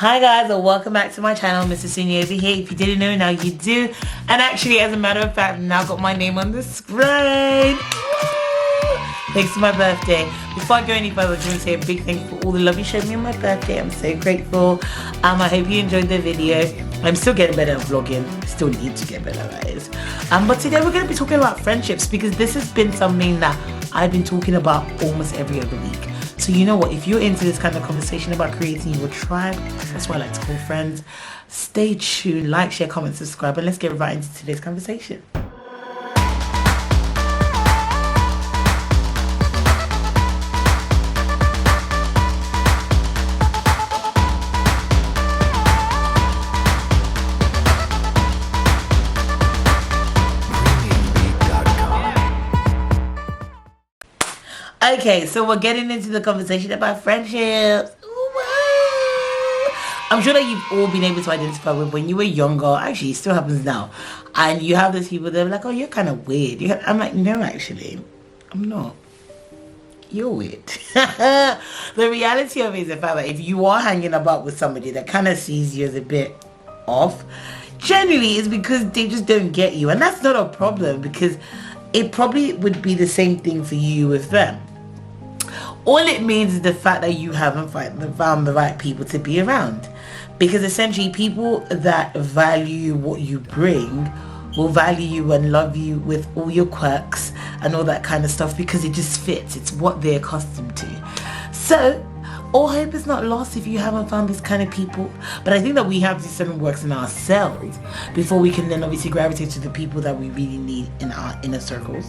Hi guys, and welcome back to my channel. Mr. Senior over here. If you didn't know, now you do. And actually, as a matter of fact, I've now got my name on the screen. Thanks to my birthday. Before I go any further, I just want to say a big thank you for all the love you showed me on my birthday. I'm so grateful. I hope you enjoyed the video. I'm still getting better at vlogging. I still need to get better, guys. But today we're going to be talking about friendships, because this has been something that I've been talking about almost every other week. So you know what, if you're into this kind of conversation about creating your tribe, that's what I like to call friends, stay tuned, like, share, comment, subscribe, and let's get right into today's conversation. Okay, so we're getting into the conversation about friendships. I'm sure that you've all been able to identify with when you were younger. Actually, it still happens now. And you have those people that are like, oh, you're kind of weird. I'm like, no, actually, I'm not. You're weird. The reality of it is the fact that if you are hanging about with somebody that kind of sees you as a bit off, generally it's because they just don't get you. And that's not a problem, because it probably would be the same thing for you with them. All it means is the fact that you haven't found the right people to be around. Because essentially people that value what you bring will value you and love you with all your quirks and all that kind of stuff, because it just fits. It's what they're accustomed to. So all hope is not lost if you haven't found this kind of people. But I think that we have to do certain works in ourselves before we can then obviously gravitate to the people that we really need in our inner circles.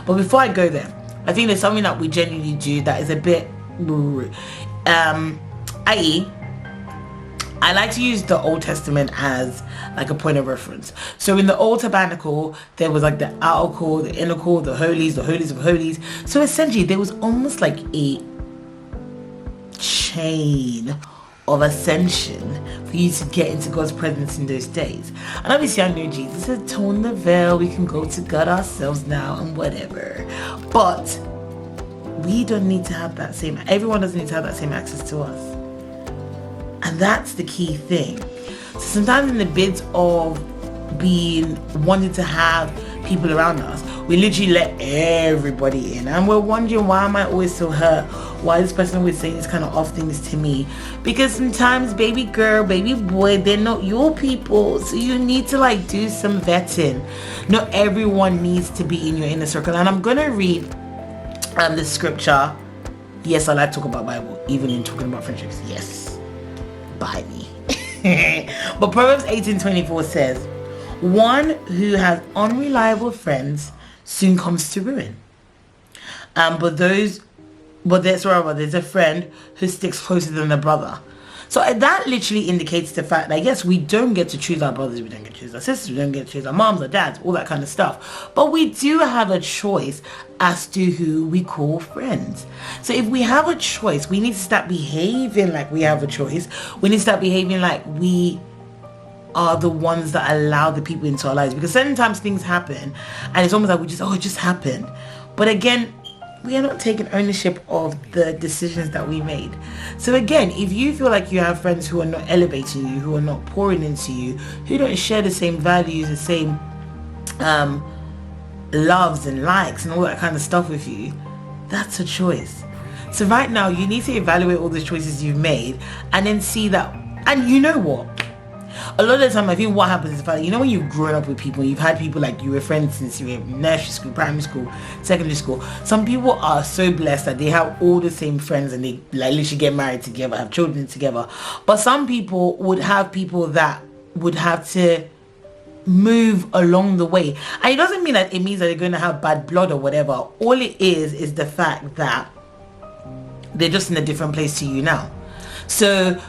But before I go there, I think there's something that we genuinely do that is a bit i.e., I like to use the Old Testament as like a point of reference. So in the Old Tabernacle, there was like the outer court, the inner court, the holies of holies. So essentially there was almost like a chain of ascension for you to get into God's presence in those days. And obviously I know Jesus has torn the veil. We can go to God ourselves now and whatever. But we don't need to have that same, everyone doesn't need to have that same access to us. And that's the key thing. So sometimes in the bids of wanting to have people around us, we literally let everybody in, and we're wondering, why am I always so hurt? Why is this person always saying these kind of off things to me? Because sometimes baby girl, baby boy, they're not your people. So you need to like do some vetting. Not everyone needs to be in your inner circle. And I'm gonna read the scripture. Yes, I like to talk about Bible, even in talking about friendships. Yes, by me. But Proverbs 18:24 says, one who has unreliable friends soon comes to ruin. But there's a friend who sticks closer than a brother. So that literally indicates the fact that yes, we don't get to choose our brothers, we don't get to choose our sisters, we don't get to choose our moms, our dads, all that kind of stuff. But we do have a choice as to who we call friends. So if we have a choice, we need to start behaving like we have a choice. We need to start behaving like we are the ones that allow the people into our lives, because sometimes things happen and it's almost like it just happened. But again, we are not taking ownership of the decisions that we made. So again, if you feel like you have friends who are not elevating you, who are not pouring into you, who don't share the same values, the same loves and likes and all that kind of stuff with you, that's a choice. So right now you need to evaluate all those choices you've made and then see that. And you know what, a lot of the time I think what happens is the fact that, you know, when you've grown up with people, you've had people like you were friends since you were in nursery school, primary school, secondary school. Some people are so blessed that they have all the same friends and they like literally get married together, have children together. But some people would have people that would have to move along the way. And it doesn't mean that it means that they're going to have bad blood or whatever. All it is the fact that they're just in a different place to you now. So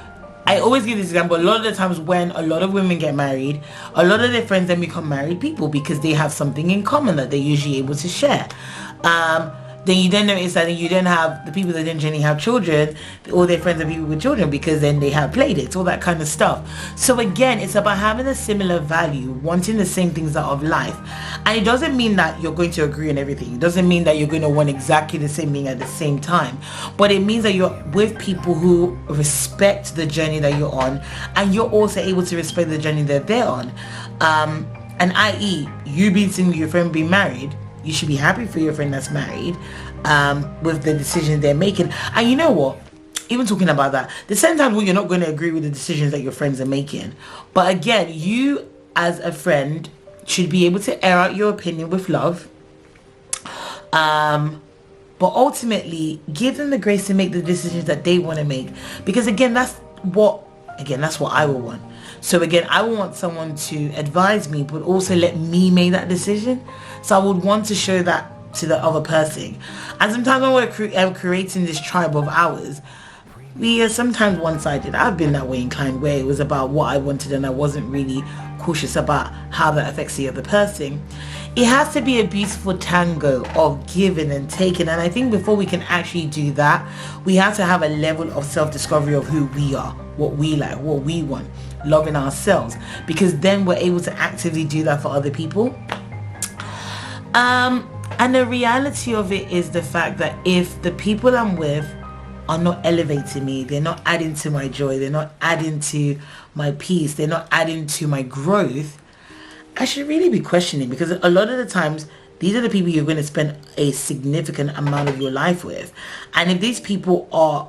I always give this example. A lot of the times when a lot of women get married, a lot of their friends then become married people because they have something in common that they're usually able to share. then you don't notice that you don't have the people that didn't generally have children, all their friends are people with children, because then they have play dates, all that kind of stuff. So again, it's about having a similar value, wanting the same things out of life. And it doesn't mean that you're going to agree on everything. It doesn't mean that you're going to want exactly the same thing at the same time. But it means that you're with people who respect the journey that you're on, and you're also able to respect the journey that they're on. And i.e., you being single, your friend being married, you should be happy for your friend that's married with the decision they're making. And you know what? Even talking about that, there's sometimes when you're not going to agree with the decisions that your friends are making. But again, you as a friend should be able to air out your opinion with love. But ultimately, give them the grace to make the decisions that they want to make. Because again, that's what I would want. So again, I would want someone to advise me, but also let me make that decision. So I would want to show that to the other person. And sometimes when we're creating this tribe of ours, we are sometimes one-sided. I've been that way inclined, where it was about what I wanted and I wasn't really cautious about how that affects the other person. It has to be a beautiful tango of giving and taking. And I think before we can actually do that, we have to have a level of self-discovery of who we are, what we like, what we want, loving ourselves, because then we're able to actively do that for other people. And the reality of it is the fact that if the people I'm with are not elevating me, they're not adding to my joy, they're not adding to my peace, they're not adding to my growth, I should really be questioning. Because a lot of the times, these are the people you're going to spend a significant amount of your life with. And if these people are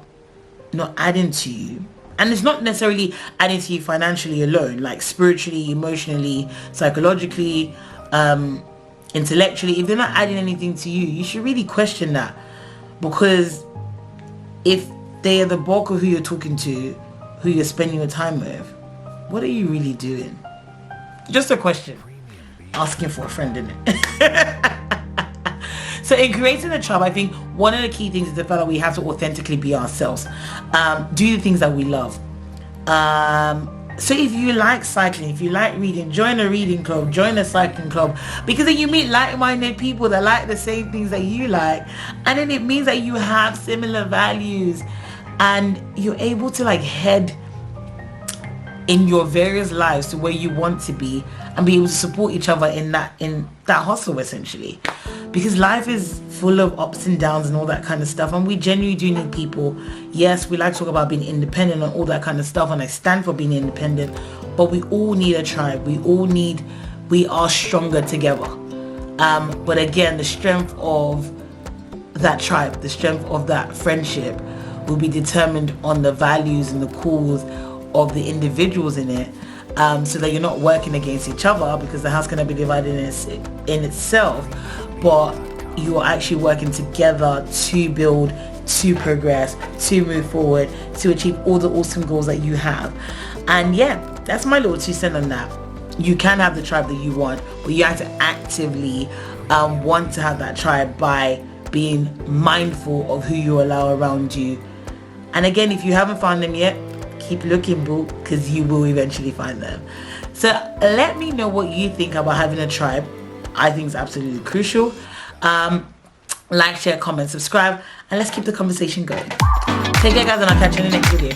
not adding to you, and it's not necessarily adding to you financially alone, like spiritually, emotionally, psychologically, intellectually, if they're not adding anything to you, you should really question that. Because if they are the bulk of who you're talking to, who you're spending your time with, what are you really doing? Just a question. Asking for a friend, isn't it? So in creating a tribe, I think one of the key things is the fact that we have to authentically be ourselves. Do the things that we love. So if you like cycling, if you like reading, join a reading club, join a cycling club, because then you meet like-minded people that like the same things that you like, and then it means that you have similar values, and you're able to like head in your various lives to where you want to be, and be able to support each other in that hustle, essentially. Because life is full of ups and downs and all that kind of stuff, and we genuinely do need people. Yes, we like to talk about being independent and all that kind of stuff, and I stand for being independent, but we all need a tribe. We are stronger together. But again, the strength of that tribe, the strength of that friendship will be determined on the values and the cause of the individuals in it, so that you're not working against each other, because the house cannot be divided in itself, but you are actually working together to build, to progress, to move forward, to achieve all the awesome goals that you have. And yeah, that's my little 2 cents on that. You can have the tribe that you want, but you have to actively want to have that tribe by being mindful of who you allow around you. And again, if you haven't found them yet, keep looking, boo, because you will eventually find them. So let me know what you think about having a tribe. I think it's absolutely crucial. Like, share, comment, subscribe, and let's keep the conversation going. Take care, guys, and I'll catch you in the next video.